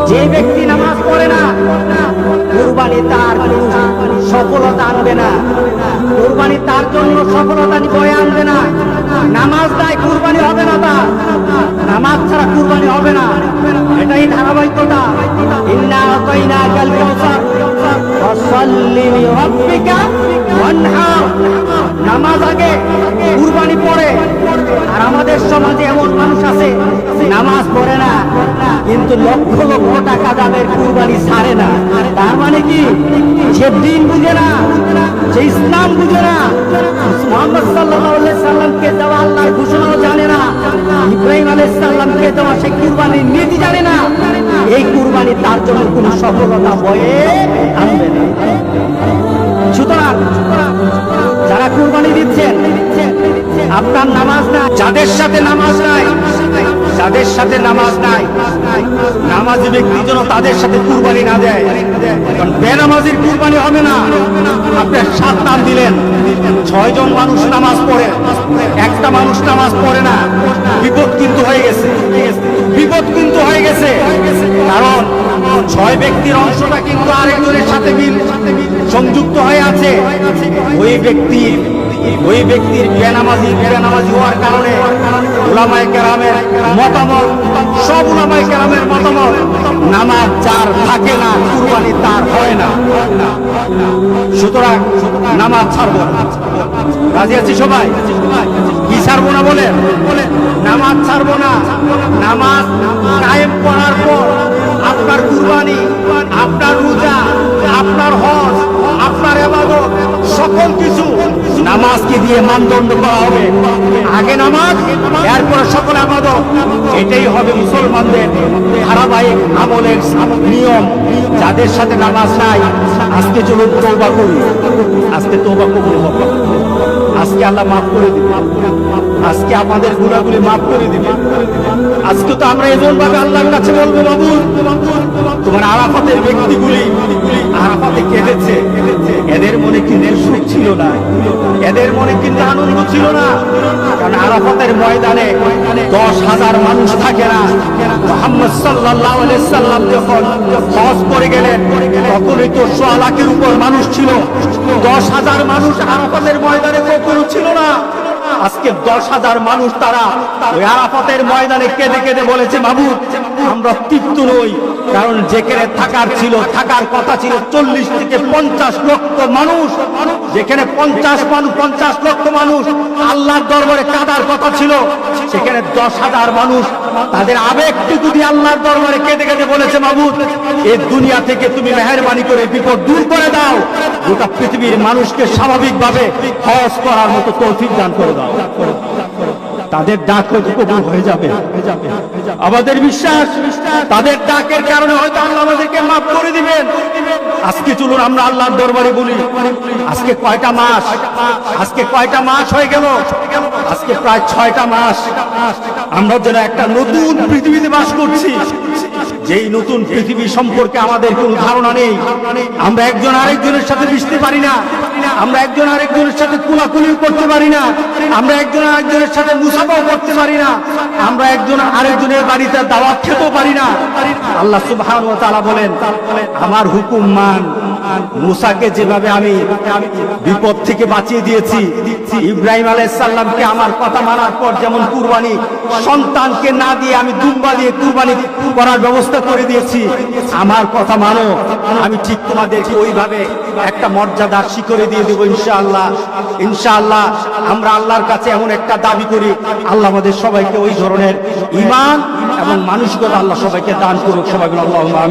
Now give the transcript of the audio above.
যে ব্যক্তি নামাজ পড়ে না, কুরবানি তার সফলতা আনবে না, কুরবানি তার জন্য সফলতা বয়ে আনবে না। নামাজ নাই, কুরবানি হবে না তার, নামাজ ছাড়া কুরবানি হবে না। এটাই ধারাবাহিকতা। ইন্না আতাইনাকাল কাউসার ফাসাল্লি লিরাব্বিকা ওয়ানহার। নামাজ আগে, কুরবানি পরে। আর আমাদের সমাজে এমন মানুষ আছে নামাজ পড়ে না, কিন্তু লক্ষ লক্ষ টাকা দামের কুরবানি ছাড়ে না। তার মানে কি? যে দিন বুঝে না, যে ইসলাম বুঝে না, মুহাম্মদ সাল্লাল্লাহু আলাইহি সাল্লামকে দেওয়া আল্লাহর ঘোষণাও জানে না, ইব্রাহিম আলাইহিস সালামকে দেওয়া সেই কুরবানির নীতি জানে না, এই কুরবানি তার জন্য কোনো সফলতা বয়ে আনবে না। সুতরাং যারা কুরবানি দিচ্ছেন, আপনার নামাজ নাই, যাদের সাথে নামাজ নাই, যাদের সাথে নামাজ নাই, নামাজি ব্যক্তি যেন তাদের সাথে কুরবানি না দেয়। কারণ বেনামাজির কুরবানি হবে না। আপনার 7 নাম দিলেন, 6 জন মানুষ নামাজ পড়ে, একটা মানুষ নামাজ পড়ে না, বিপদ কিন্তু হয়ে গেছে, বিপদ কিন্তু হয়ে গেছে। কারণ 6 ব্যক্তির অংশটা কিন্তু আরেকজনের সাথে সংযুক্ত হয়ে আছে। ওই ব্যক্তির বেনামাজি হওয়ার কারণে উলামায়ে কেরামের মতামত, সব উলামায়ে কেরামের মতামত, নামাজ যার থাকে না কুরবানি তার হয় না। সুতরাং নামাজ ছাড়বো না। রাজি আছি সবাই? কি ছাড়বো না বলে? নামাজ ছাড়বো না। নামাজ কায়েম করার পর আপনার কুরবানি, আপনার রোজা, আপনার হজ, আপনার ইবাদত, সকল কিছু নামাজকে দিয়ে মানদণ্ড করা হবে। আগে নামাজ, এরপর সকল ইবাদত। এটাই হবে মুসলমানদের ধারাবাহিক আমলের নিয়ম। যাদের সাথে নামাজ নাই, আজকে চলুন তওবা করি, আজকে তওবা কবুল হবে। আজকে আল্লাহ মাফ করে দিবে, আজকে আমাদের গুনাহগুলি মাফ করে দিবে। আজকে তো আমরা এমন ভাবে আল্লাহর কাছে বলবো, বাবু তোমার আরাফাতের ব্যক্তিগুলি আরাফাতে কেঁদেছে, এদের মনে কিন্তু সুখ ছিল না, এদের মনে কিন্তু আনন্দ ছিল না। কারণ আরাফাতের ময়দানে 10,000 মানুষ থাকে না। মুহাম্মদ সাল্লাল্লাহু আলাইহি সাল্লাম যখন হজ করে গেলেন, তখনই তো 100 লাখের উপর মানুষ ছিল। 10,000 মানুষ আরাফাতের ময়দানে কখনো ছিল না। আজকে 10,000 মানুষ তারা ওই আরাফাতের ময়দানে কেঁদে কেঁদে বলেছে, মাবুদ আমরা তৃপ্ত নই। কারণ যেখানে থাকার কথা ছিল 40 থেকে 50 লক্ষ মানুষ, যেখানে 50 লক্ষ মানুষ আল্লাহর দরবারে কাঁদার কথা ছিল, সেখানে 10,000 মানুষ তাদের আবেগটুকু দিয়ে আল্লাহর দরবারে কেঁদে কেঁদে বলেছে, মাবুদ এই দুনিয়া থেকে তুমি মেহেরবানি করে বিপদ দূর করে দাও, গোটা পৃথিবীর মানুষকে স্বাভাবিকভাবে হজ করার মতো তৌফিক দান করে দাও। তাদের ডাক হয়তো কবুল হয়ে যাবে। আমাদের বিশ্বাস তাদের ডাকের কারণে হয়তো আল্লাহ আমাদেরকে মাফ করে দিবেন। আজকে চলুন আমরা আল্লাহর দরবারে বলি, আজকে কয়টা মাস? আজকে কয়টা মাস হয়ে গেল? আজকে প্রায় 6টা মাস। আমরা যেন একটা নতুন পৃথিবীতে বাস করছি, যেই নতুন পৃথিবী সম্পর্কে আমাদের কোনো ধারণা নেই। আমরা একজন আরেকজনের সাথে মিশতে পারি না, আমরা একজন আরেকজনের সাথে কুলাকুলি করতে পারি না, আমরা একজন আরেকজনের সাথে মুসাফাও করতে পারি না, আমরা একজন আরেকজনের বাড়িতে দাওয়াত খেতেও পারি না। আল্লাহ সুবহানাহু ওয়া তাআলা বলেন, আমার হুকুম মান। মুসাকে যেভাবে আমি বিপদ থেকে বাঁচিয়ে দিয়েছি, ইব্রাহিম আলাইহিস সালামকে আমার কথা মানার পর যেমন কুরবানি সন্তানকে না দিয়ে আমি দুম্বা দিয়ে কুরবানি করার ব্যবস্থা করে দিয়েছি, আমার কথা মানো, আমি ঠিক তোমাদেরকে ওইভাবে একটা মর্যাদার শিখরে দিয়ে দেবো ইনশাআল্লাহ। ইনশাআল্লাহ আমরা আল্লাহর কাছে এমন একটা দাবি করি, আল্লাহ আমাদের সবাইকে ওই ধরনের ঈমান এবং মানসিকতা আল্লাহ সবাইকে দান করুক। সবাই বলুন আল্লাহুম্মা আমিন।